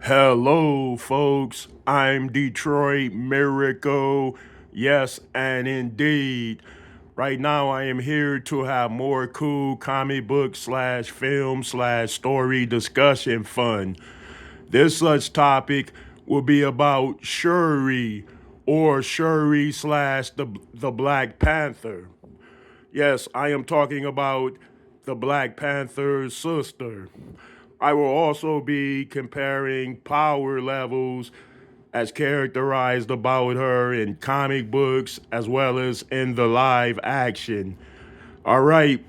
Hello, folks. I'm Detroit Miracle. Yes, and indeed. Right now, I am here to have more cool comic book slash film slash story discussion fun. This such topic will be about Shuri or Shuri slash the Black Panther. Yes, I am talking about the Black Panther's sister. I will also be comparing power levels as characterized about her in comic books as well as in the live action. All right,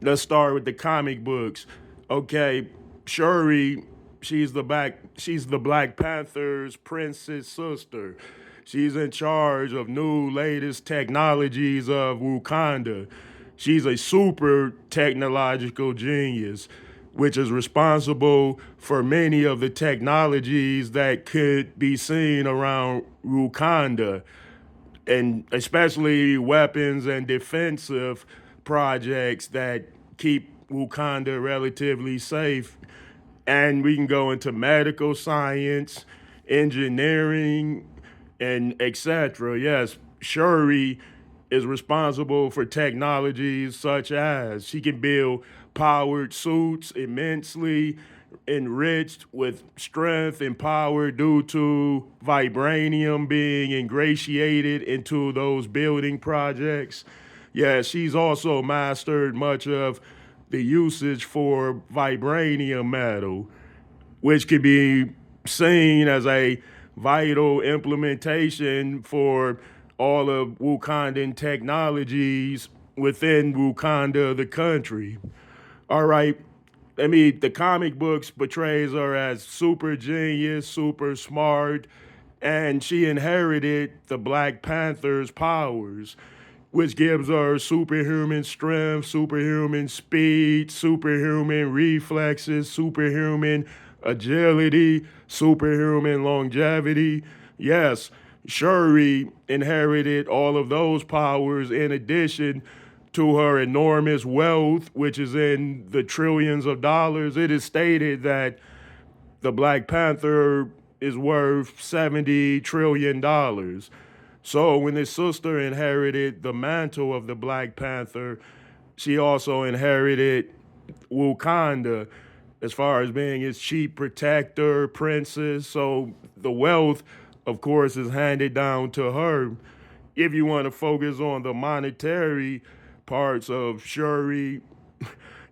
let's start with the comic books. Okay, Shuri, she's the Black Panther's princess sister. She's in charge of new latest technologies of Wakanda. She's a super technological genius, which is responsible for many of the technologies that could be seen around Wakanda, and especially weapons and defensive projects that keep Wakanda relatively safe. And we can go into medical science, engineering, and etc. Yes, Shuri is responsible for technologies such as she can build powered suits immensely enriched with strength and power due to vibranium being ingratiated into those building projects. Yeah, she's also mastered much of the usage for vibranium metal, which could be seen as a vital implementation for all of Wakandan technologies within Wakanda, the country. All right. I mean, the comic books portrays her as super genius, super smart, and she inherited the Black Panther's powers, which gives her superhuman strength, superhuman speed, superhuman reflexes, superhuman agility, superhuman longevity. Yes, Shuri inherited all of those powers in addition to her enormous wealth, which is in the trillions of dollars. It is stated that the Black Panther is worth $70 trillion. So when his sister inherited the mantle of the Black Panther, she also inherited Wakanda as far as being his chief protector, princess. So the wealth, of course, is handed down to her. If you want to focus on the monetary parts of Shuri,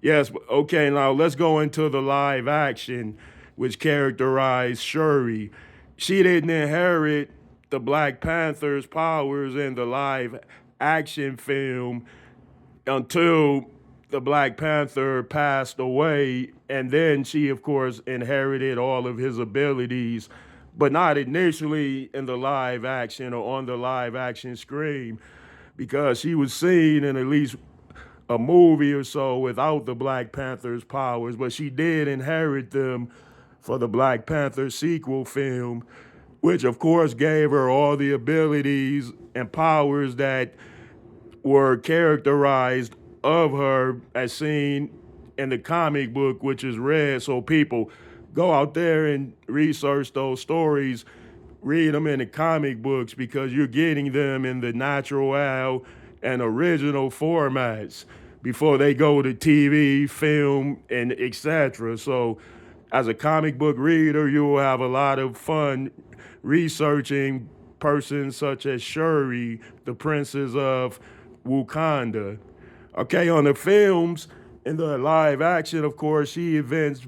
yes, okay, now let's go into the live action, which characterized Shuri. She didn't inherit the Black Panther's powers in the live action film until the Black Panther passed away, and then she, of course, inherited all of his abilities, but not initially in the live action or on the live action screen, because she was seen in at least a movie or so without the Black Panther's powers, but she did inherit them for the Black Panther sequel film, which of course gave her all the abilities and powers that were characterized of her as seen in the comic book, which is read. So people go out there and research those stories, read them in the comic books because you're getting them in the natural and original formats before they go to TV, film, and etc. So as a comic book reader, you will have a lot of fun researching persons such as Shuri, the princess of Wakanda. Okay, on the films, in the live action, of course, she invents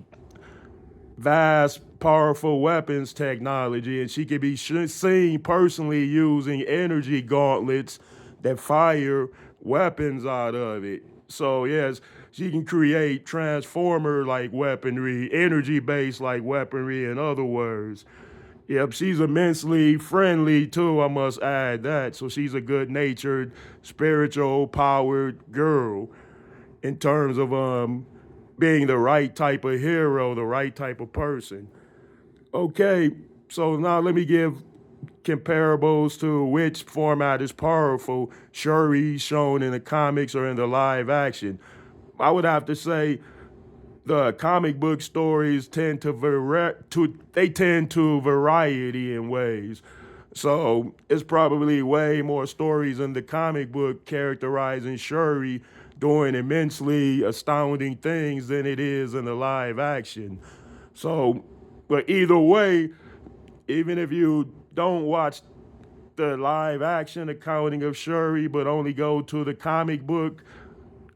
vast, powerful weapons technology, and she can be seen personally using energy gauntlets that fire weapons out of it. So, yes, she can create transformer like weaponry, energy based like weaponry, in other words. Yep, she's immensely friendly too, I must add that. So she's a good natured, spiritual, powered girl in terms of being the right type of hero, the right type of person. Okay, so now let me give comparables to which format is powerful. Shuri shown in the comics or in the live action. I would have to say The comic book stories tend to they tend to variety in ways. So it's probably way more stories in the comic book characterizing Shuri doing immensely astounding things than it is in the live action. So, but either way, even if you don't watch the live action accounting of Shuri, but only go to the comic book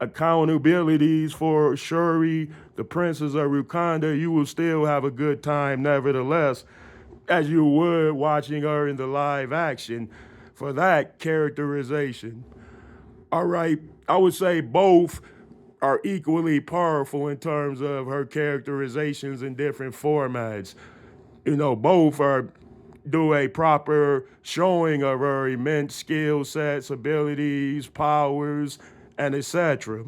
accountabilities for Shuri, the Princess of Wakanda, you will still have a good time, nevertheless, as you would watching her in the live action for that characterization. All right, I would say both are equally powerful in terms of her characterizations in different formats. Both are do a proper showing of her immense skill sets, abilities, powers, and etc.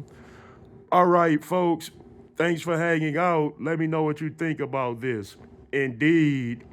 All right, folks, thanks for hanging out. Let me know what you think about this. Indeed.